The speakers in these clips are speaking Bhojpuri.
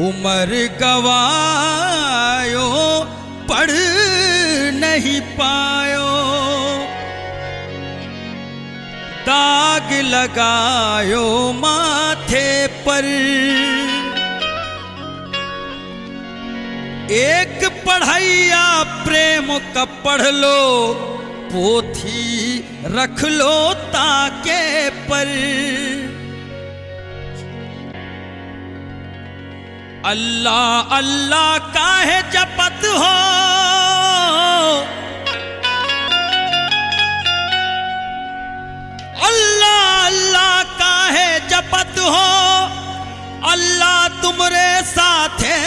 उमर गवायो पढ़ नहीं पायो, दाग लगायो माथे पर। एक पढ़ैया प्रेम का पढ़ लो, पोथी रख लो ताके पर। अल्लाह अल्लाह काहे जपत हो, अल्लाह अल्लाह काहे जपत हो, अल्लाह तुमरे साथे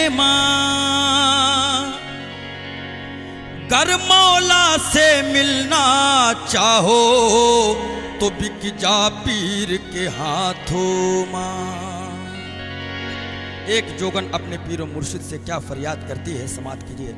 मां। गर मौला से मिलना चाहो तो बिक जा पीर के हाथों मां। एक जोगन अपने पीरो मुर्शिद से क्या फरियाद करती है, समात कीजिए।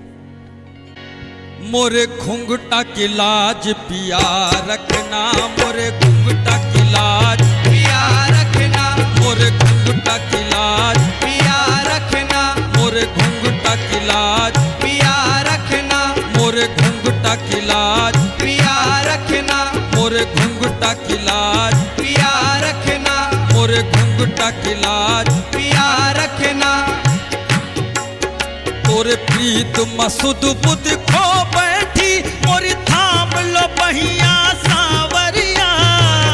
मोरे घुंघटा की लाज पिया रखना, मोरे घुंघटा की लाज पिया रखना, मोरे घुंघटा की लाज पिया रखना, मोरे घुंघटा की लाज पिया रखना, मोरे घुंघटा की लाज पिया रखना, मोरे घुंघटा की लाज पिया रखना, मोरे घुंघटा की लाज पिया रखना। तोरे प्रीत मसुद बुद्ध खो बैठी, मोरी थाम लो बहिया सावरिया।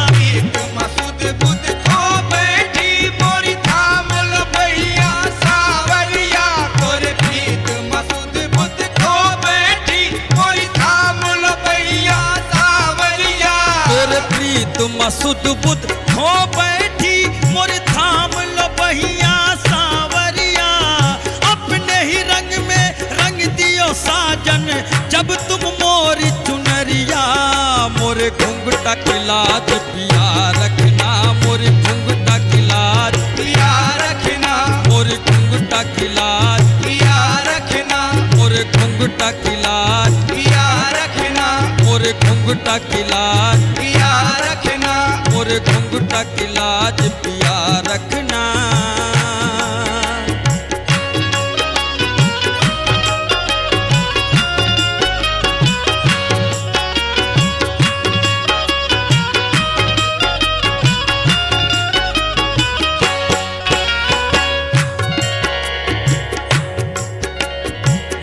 प्रीत मसुद बुद्ध खो बैठी, मोरी थाम लो बहिया सावरिया। तोरे प्रीत मसुद बुद्ध खो बैठी, मोरी थाम लो बहिया सावरिया। तोरे प्रीत मसुद बुद्ध खो बैठी, मोरी थाम लो बहिया सावरिया। अपने ही रंग में रंग दियो साजन, जब तुम मोरी चुनरिया। मोरे घुंघटा की लाज पिया रखना, मोरे घुंघटा की लाज पिया रखना, मोरे घुंघटा की लाज पिया रखना, मोरे घुंघटा की लाज पिया रखना, मोरे घुंघटा की लाज पिया रखना। मोरे घुंघटा की लाज पिया रखना।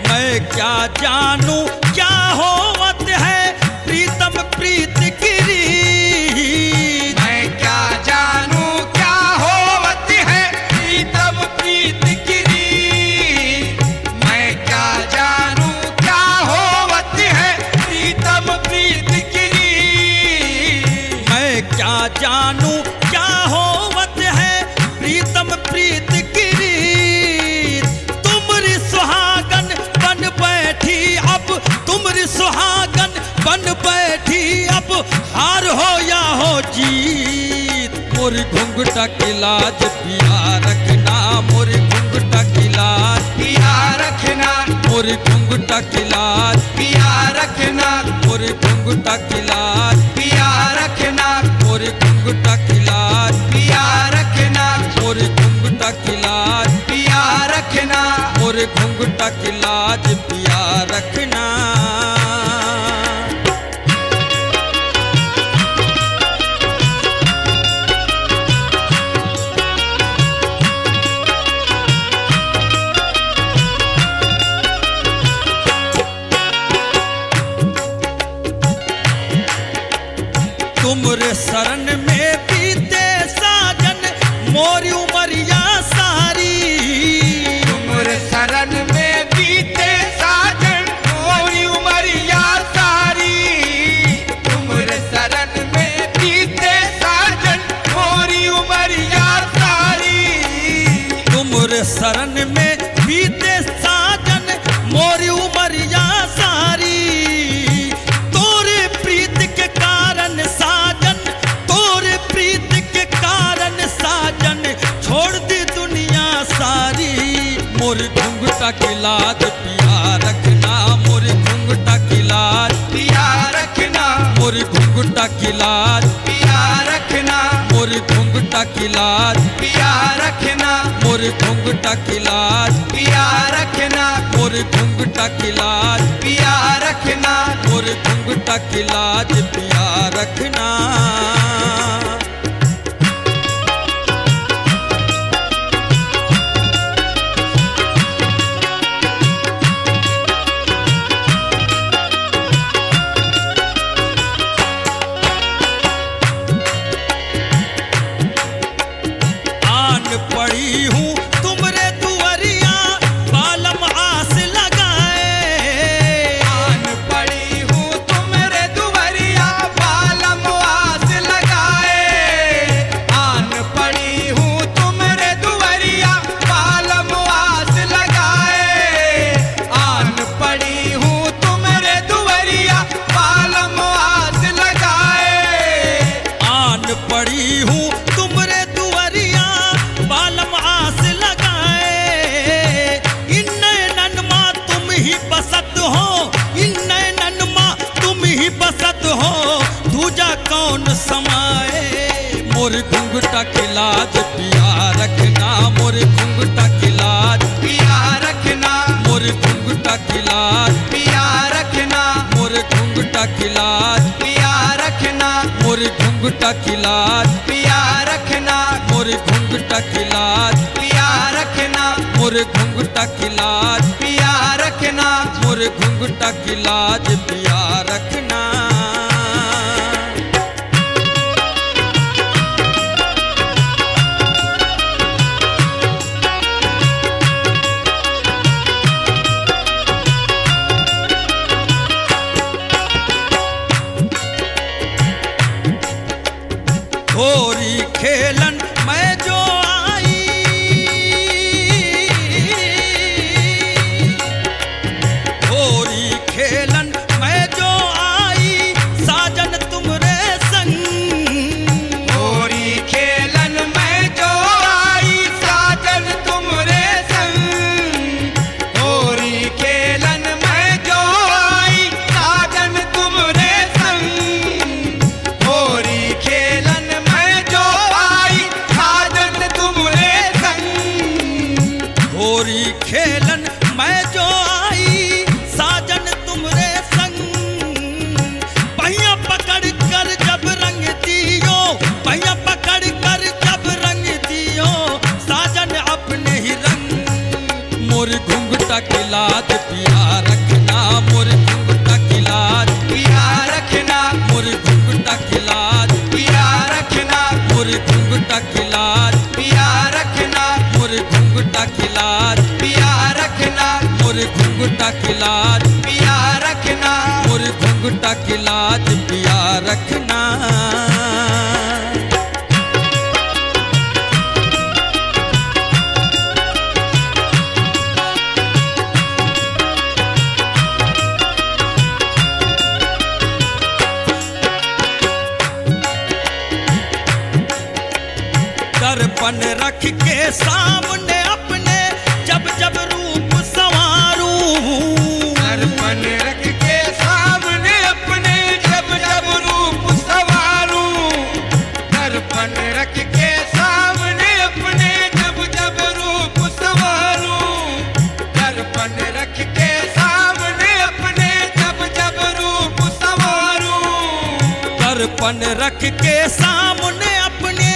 मैं क्या जानू क्या होवत है प्रीतम प्रीत की रीत। मैं क्या जानूं क्या होवत है प्रीतम प्रीत की रीत। मैं क्या जानूं क्या होवत है प्रीतम प्रीत की रीत। मैं क्या जानू क्या होवत है प्रीतम प्रीत की रीत। तुमरी सुहागन बन बैठी अब, तुमरी सुहागन बन बैठी अब, हार हो या हो जीत। मोरी घुंघटा की लाज पिया रखना, मोरी घुंघटा की लाज पिया रखना, मोरी घुंघटा की लाज पिया रखना, मोरी घुंघटा की लाज पिया रखना, मोरी घुंघटा की लाज पिया रखना, मोरी घुंघटा की लाज पिया रखना। मोरे घुंघटा की लाज पिया रखना। तुमरे शरण में बीते साजन, मोरी उमरिया सारी। तुमरे शरण में बीते साजन, मोरी उमरिया सारी। तुमरे शरण में बीते साजन, मोरी उमरिया सारी। तुमरे शरण में बीते साजन, मोरी उमरिया सारी। तोरे प्रीत के कारण साजन, तोरे प्रीत के कारण साजन, मोर घुंघटा की लाज पिया रखना, मोर घुंघटा की लाज, पिया रखना, मोर घुंघटा की लाज, पिया रखना, मोर घुंघटा की लाज, पिया रखना, मोर घुंघटा की लाज, पिया रखना, मोर घुंघटा की लाज, पिया रखना, मोर घुंघटा की लाज पिया रखना। आन पड़ी हूँ तुमरे दुआरिया, बालम आस लगाए। आन पड़ी हूँ तुमरे दुआरिया, बालम आस लगाए। आन पड़ी हूँ तुमरे दुआरिया, बालम आस लगाए। आन पड़ी हूँ तुमरे दुआरिया, बालम आस लगाए। आन पड़ी हूँ तुमरे दुआरिया, बालम आस लगाए। इन नैनन माँ तुम ही बसत हो, इन नैनन माँ तुम ही बसत हो, दूजा कौन समाए। मोर घुंघटा की लाज पिया रखना, मोर घुंघटा की लाज, पिया रखना, मोर घुंघटा की लाज, पिया रखना, मोर घुंघटा की लाज, पिया रखना, मोर घुंघटा की लाज, पिया रखना, मोर घुंघटा की लाज, पिया रखना, मोर घुंघटा की लाज, पिया रखना, मोर घुंघटा की लाज पिया रखना। होरी खेलन मैं जो आई, होरी खेलन मैं जो आई, साजन तुमरे संग। होरी खेलन मैं जो आई, साजन तुमरे संग। होरी खेलन मैं जो आई, साजन तुमरे संग। होरी खेलन मैं जो आई, साजन तुमरे संग। होरी खेलन मैं जो आई, साजन तुमरे संग। पहिया पकड़ कर जब रंग दियो, पहिया पकड़ कर जब रंग दियो, साजन अपने ही रंग। मोर घुंघटा की लाज पिया रखना, मोर घुंघटा की लाज, पिया रखना, मोर घुंघटा की लाज, पिया रखना, मोर घुंघटा की लाज, पिया रखना, मोर घुंघटा की लाज, पिया रखना, मोर घुंघटा की लाज, पिया रखना, मोर घुंघटा की लाज पिया रखना। दर्पण रख के सामने अपने, जब जब रूप संवारूं। दर्पण रख के सामने अपने, जब जब रूप संवारूं। दर्पण रख के सामने अपने, जब जब रूप संवारूं। दर्पण रख के सामने अपने, जब जब रूप संवारूं। दर्पण रख के सामने अपने,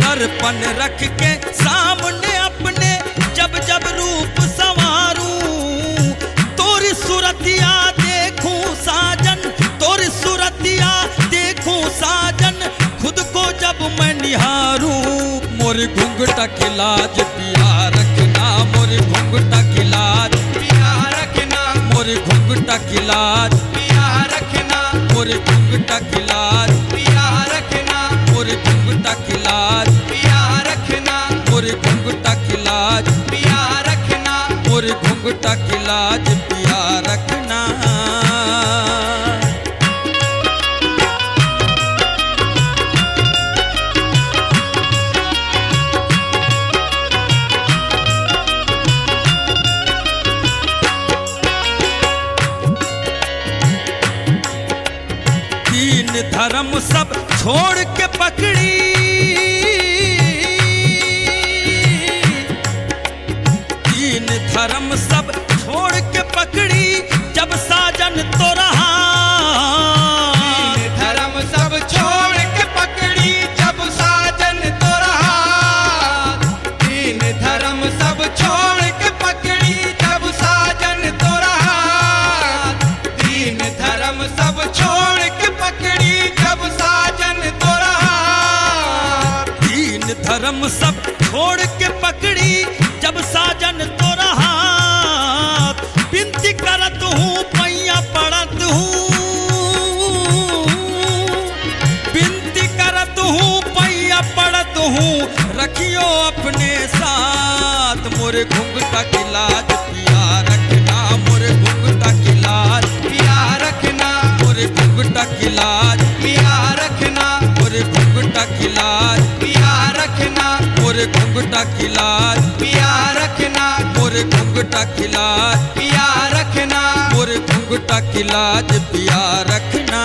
दर्पण रख के सामने अपने, जब जब रूप संवारूं। तोरी सूरतिया देखूं साजन, तोरी सूरतिया देखूं साजन, खुद को जब मैं निहारूं। मोर घुंघटा की लाज पिया रखना, मोर घुंघटा की लाज, पिया रखना, मोर घुंघटा की लाज, पिया रखना, मोर घुंघटा की लाज, पिया रखना, मोर घुंघटा की लाज, पिया रखना, मोर घुंघटा की लाज, पिया रखना, मोर घुंघटा की लाज पिया रखना। धर्म सब छोड़ के पकड़ी, दीन धर्म सब छोड़ के पकड़ी, जब साजन तो रहा। दीन धर्म सब छोड़ के पकड़ी, जब साजन तो रहा। दीन धर्म सब छोड़ के पकड़ी, जब साजन तो रहा। दीन धर्म सब छोड़ के पकड़ी, जब साजन तो रहा। दीन धर्म सब छोड़ के पकड़ी, जब साजन तो रहा। विनती करत हूँ पैया पड़त हूँ, विनती करत हूँ पैया पड़त हूँ, रखियो अपने साथ। मोरे घुंघटा की लाज पिया रखना, मोरे घुंघटा की लाज पिया रखना। मोरे घुंघटा की लाज पिया रखना। मोरे घुंघटा की लाज पिया रखना। मोरे घुंघटा की लाज पिया रखना। मोरे घुंघटा की लाज पिया रखना। मोरे घुंघटा की लाज पिया रखना।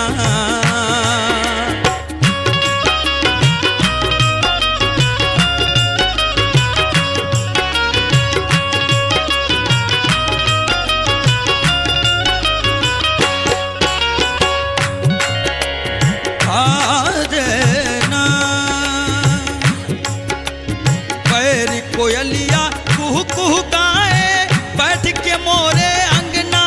पैरी कोयलिया कुहू कुहू गाए, बैठ के मोरे अंगना।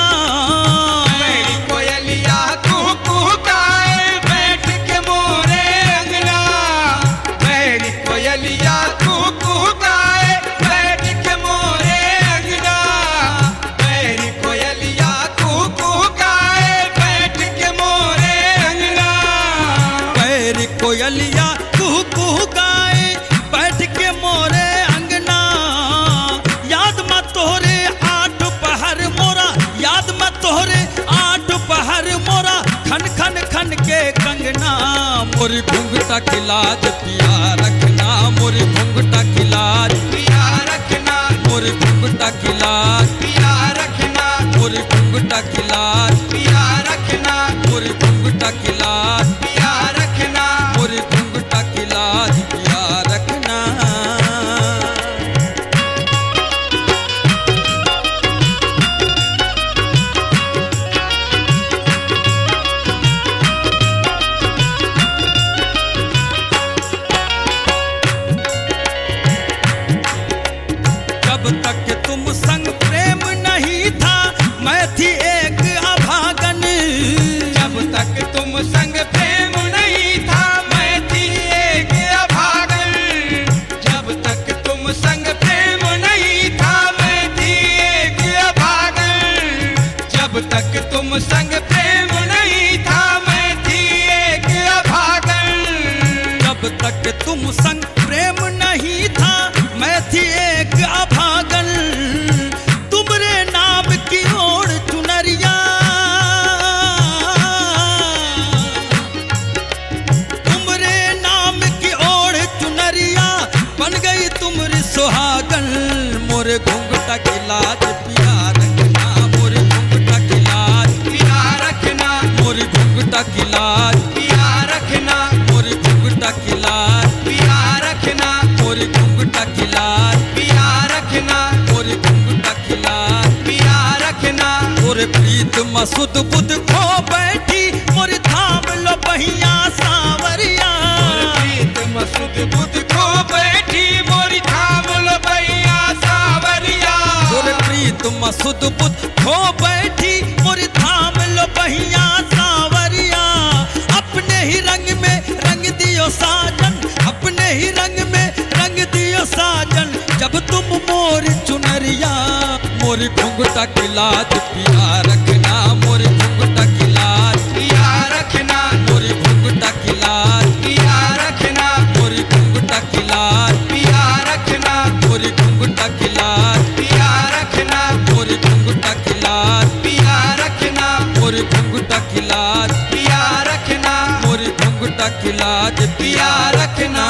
पैरी कोयलिया कुहू कुहू गाए, बैठ के मोरे अंगना। पैरी कोयलिया कुहू कुहू गाए, बैठ के मोरे अंगना। पैरी कोयलिया कुहू कुहू गाए, बैठ के मोरे अंगना। पैरी कोयलिया कुहू कुहू गाए, बैठ के मोरे अंगना। याद मत तोहरे आठ पहर मोरा, याद मत तोहरे आठ पहर मोरा, खन खन खन के कंगना। मोरी घुंघटा की लाज पिया रखना, मोरी घुंघटा की लाज पिया रखना। मोरी घुंघटा की लाज पिया रखना। मोरी घुंघटा की लाज पिया रखना। मोरी घुंघटा की लाज पिया रखना। मोरी घुंघटा की लाज पिया रखना। जब तक तुम संग प्रेम नहीं था, मैं थी एक अभागन। जब तक तुम संग प्रेम नहीं था, मैं थी एक अभागन। जब तक तुम संग प्रेम नहीं था, मैं थी एक अभागन। जब तक तुम संग प्रेम नहीं था, मैं थी एक अभागन। जब तक तुम संग प्रेम नहीं था, मैं थी एक अभागन। तुमरे नाम की ओर चुनरिया, तुमरे नाम की ओर चुनरिया, बन गई तुमरी सुहागन। मोरे घुंघटा की लाज पिया रखना, मोरे घुंघटा की लाज पिया रखना। मोरे घुंघटा की लाज पिया रखना। मोरे घुंघटा की लाज पिया रखना। मोरे घुंघटा की लाज पिया रखना। मोरे घुंघटा की लाज पिया रखना। मोरे प्रीत मसुद बुध खो बैठी, मोरे थाम लो बहिया सावरिया। प्रीत मसुद बुध खो बैठी, मोरी थाम लो भैया सावरिया। मोरे प्रीत मसुद बुध खो बैठी, मोरे थाम लो बहिया सावरिया। अपने ही रंग में रंग दियो साजन, अपने ही रंग में रंग दियो साजन। जब तुम मोर चुनरिया, मोरी घुंघटा की लाज पिया रखना, मोरी घुंघटा की लाज पिया रखना। मोरी घुंघटा की लाज पिया रखना। मोरी घुंघटा की लाज पिया रखना। मोरी घुंघटा की लाज पिया रखना। मोरी घुंघटा की लाज पिया रखना। मोरी घुंघटा की लाज पिया रखना। मोरी घुंघटा की लाज पिया रखना।